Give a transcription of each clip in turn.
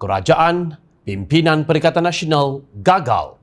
Kerajaan Pimpinan Perikatan Nasional gagal.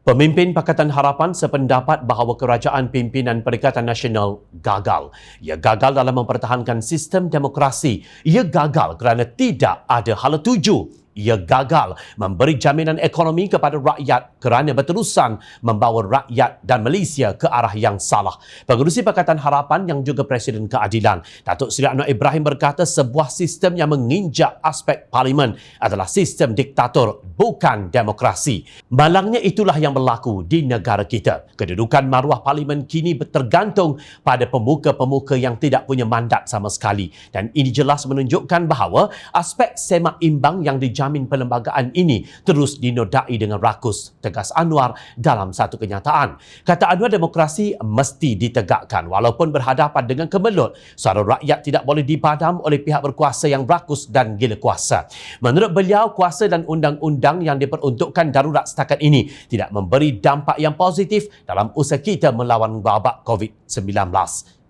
Pemimpin Pakatan Harapan sependapat bahawa Kerajaan Pimpinan Perikatan Nasional gagal. Ia gagal dalam mempertahankan sistem demokrasi. Ia gagal kerana tidak ada hala tuju. Ia gagal memberi jaminan ekonomi kepada rakyat kerana berterusan membawa rakyat dan Malaysia ke arah yang salah. Pengerusi Pakatan Harapan yang juga Presiden Keadilan, Datuk Seri Anwar Ibrahim berkata sebuah sistem yang menginjak aspek parlimen adalah sistem diktator, bukan demokrasi. Malangnya itulah yang berlaku di negara kita. Kedudukan maruah parlimen kini tergantung pada pemuka-pemuka yang tidak punya mandat sama sekali. Dan ini jelas menunjukkan bahawa aspek semak imbang yang dijamin perlembagaan ini terus dinodai dengan rakus, tegas Anwar dalam satu kenyataan. Kata Anwar, demokrasi mesti ditegakkan walaupun berhadapan dengan kemelut. Suara rakyat tidak boleh dipadam oleh pihak berkuasa yang rakus dan gila kuasa. Menurut beliau, kuasa dan undang-undang yang diperuntukkan darurat setakat ini tidak memberi dampak yang positif dalam usaha kita melawan wabak COVID-19.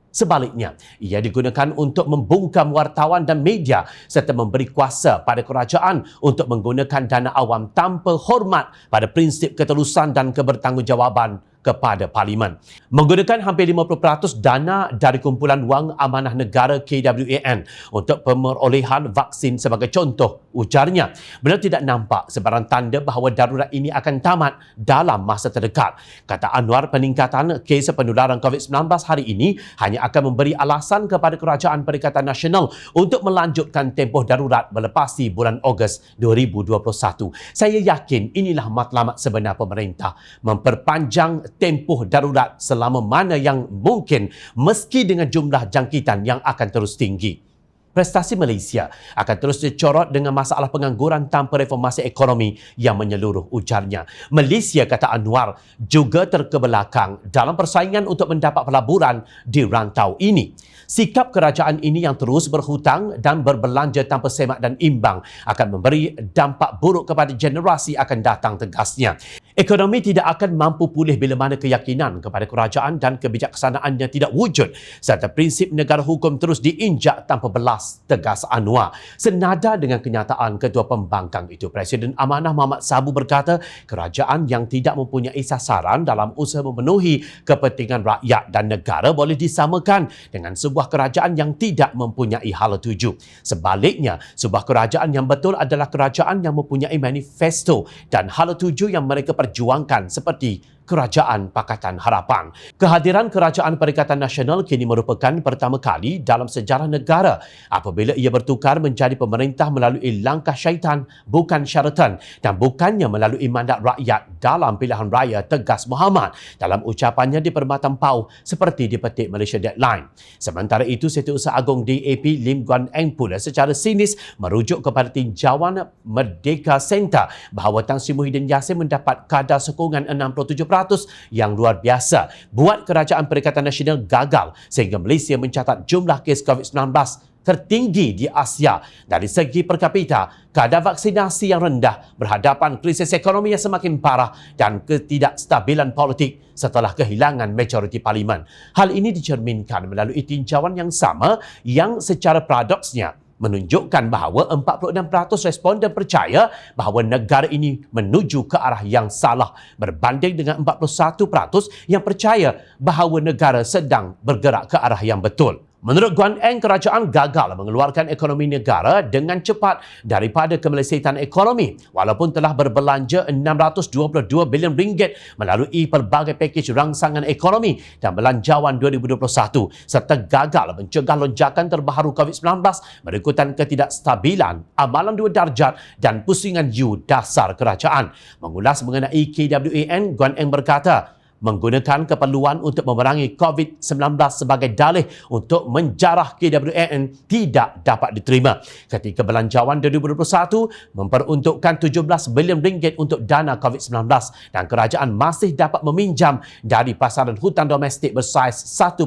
Sebaliknya, ia digunakan untuk membungkam wartawan dan media serta memberi kuasa pada kerajaan untuk menggunakan dana awam tanpa hormat pada prinsip keterusan dan kebertanggungjawaban kepada Parlimen. Menggunakan hampir 50% dana dari kumpulan wang amanah negara KWAN untuk pemerolehan vaksin sebagai contoh, ujarnya. Beliau tidak nampak sebarang tanda bahawa darurat ini akan tamat dalam masa terdekat. Kata Anwar, peningkatan kes penularan COVID-19 hari ini hanya akan memberi alasan kepada Kerajaan Perikatan Nasional untuk melanjutkan tempoh darurat melepasi bulan Ogos 2021. Saya yakin inilah matlamat sebenar pemerintah, memperpanjang tempoh darurat selama mana yang mungkin meski dengan jumlah jangkitan yang akan terus tinggi. Prestasi Malaysia akan terus dicorot dengan masalah pengangguran tanpa reformasi ekonomi yang menyeluruh, ujarnya. Malaysia, kata Anwar, juga terkebelakang dalam persaingan untuk mendapat pelaburan di rantau ini. Sikap kerajaan ini yang terus berhutang dan berbelanja tanpa semak dan imbang akan memberi dampak buruk kepada generasi akan datang, tegasnya. Ekonomi tidak akan mampu pulih bila mana keyakinan kepada kerajaan dan kebijaksanaannya tidak wujud serta prinsip negara hukum terus diinjak tanpa belas, tegas Anwar. Senada dengan kenyataan Ketua Pembangkang itu, Presiden Amanah Muhammad Sabu berkata kerajaan yang tidak mempunyai sasaran dalam usaha memenuhi kepentingan rakyat dan negara boleh disamakan dengan sebuah kerajaan yang tidak mempunyai hala tuju. Sebaliknya, sebuah kerajaan yang betul adalah kerajaan yang mempunyai manifesto dan hala tuju yang mereka perjuangkan seperti Kerajaan Pakatan Harapan. Kehadiran Kerajaan Perikatan Nasional kini merupakan pertama kali dalam sejarah negara apabila ia bertukar menjadi pemerintah melalui langkah syaitan, bukan syaratan, dan bukannya melalui mandat rakyat dalam pilihan raya, tegas Muhammad dalam ucapannya di Perkhidmatan PAU seperti dipetik Malaysia Deadline. Sementara itu, Setiausaha Agung DAP Lim Guan Eng pula secara sinis merujuk kepada tinjauan Merdeka Center bahawa Tan Sri Muhyiddin Yassin mendapat kadar sokongan 67% yang luar biasa buat Kerajaan Perikatan Nasional gagal sehingga Malaysia mencatat jumlah kes COVID-19 tertinggi di Asia. Dari segi per kapita, kadar vaksinasi yang rendah, berhadapan krisis ekonomi yang semakin parah dan ketidakstabilan politik setelah kehilangan majoriti parlimen. Hal ini dicerminkan melalui tinjauan yang sama yang secara paradoksnya menunjukkan bahawa 46% responden percaya bahawa negara ini menuju ke arah yang salah berbanding dengan 41% yang percaya bahawa negara sedang bergerak ke arah yang betul. Menurut Guan Eng, kerajaan gagal mengeluarkan ekonomi negara dengan cepat daripada kemelesetan ekonomi walaupun telah berbelanja 622 bilion ringgit melalui pelbagai pakej rangsangan ekonomi dan belanjawan 2021 serta gagal mencegah lonjakan terbaru COVID-19 berikutan ketidakstabilan amalan 2 darjat dan pusingan U dasar kerajaan. Mengulas mengenai KWAN, Guan Eng berkata, menggunakan keperluan untuk memerangi COVID-19 sebagai dalih untuk menjarah KWAN tidak dapat diterima. Ketika belanjawan 2021 memperuntukkan 17 bilion ringgit untuk dana COVID-19 dan kerajaan masih dapat meminjam dari pasaran hutang domestik bersaiz 1.3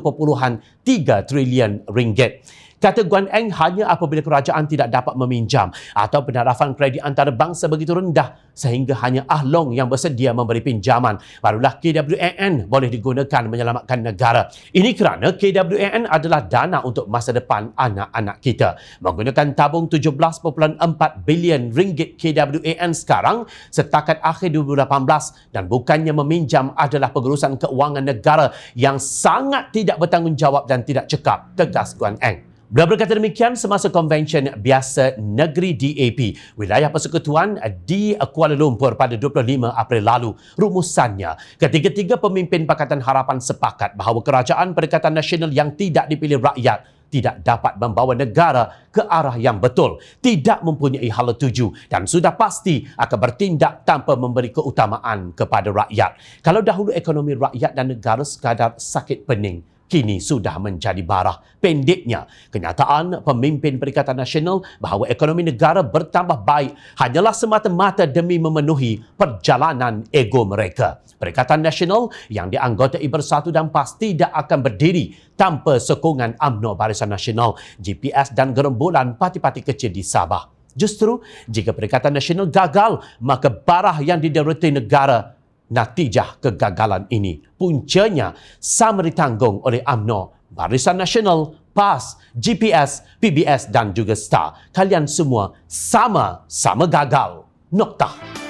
3 trilion ringgit. Kata Guan Eng, hanya apabila kerajaan tidak dapat meminjam atau penarafan kredit antarabangsa begitu rendah sehingga hanya Ahlong yang bersedia memberi pinjaman, barulah KWAN boleh digunakan menyelamatkan negara. Ini kerana KWAN adalah dana untuk masa depan anak-anak kita. Menggunakan tabung 17.4 bilion ringgit KWAN sekarang setakat akhir 2018 dan bukannya meminjam adalah pengurusan keuangan negara yang sangat tidak bertanggungjawab dan tidak cekap, tegas Guan Eng. Beliau berkata demikian semasa konvensyen biasa negeri DAP wilayah persekutuan di Kuala Lumpur pada 25 April lalu. Rumusannya, ketiga-tiga pemimpin Pakatan Harapan sepakat bahawa Kerajaan Perikatan Nasional yang tidak dipilih rakyat tidak dapat membawa negara ke arah yang betul, tidak mempunyai hala tuju dan sudah pasti akan bertindak tanpa memberi keutamaan kepada rakyat. Kalau dahulu ekonomi rakyat dan negara sekadar sakit pening, kini sudah menjadi barah. Pendeknya, kenyataan pemimpin Perikatan Nasional bahawa ekonomi negara bertambah baik hanyalah semata-mata demi memenuhi perjalanan ego mereka. Perikatan Nasional yang dianggotai Bersatu dan PAS tidak akan berdiri tanpa sokongan UMNO Barisan Nasional, GPS dan gerombolan parti-parti kecil di Sabah. Justru, jika Perikatan Nasional gagal, maka barah yang diderita negara. Natijah kegagalan ini puncanya sama ditanggung oleh UMNO, Barisan Nasional, PAS, GPS, PBS dan juga STAR. Kalian semua sama-sama gagal. Noktah.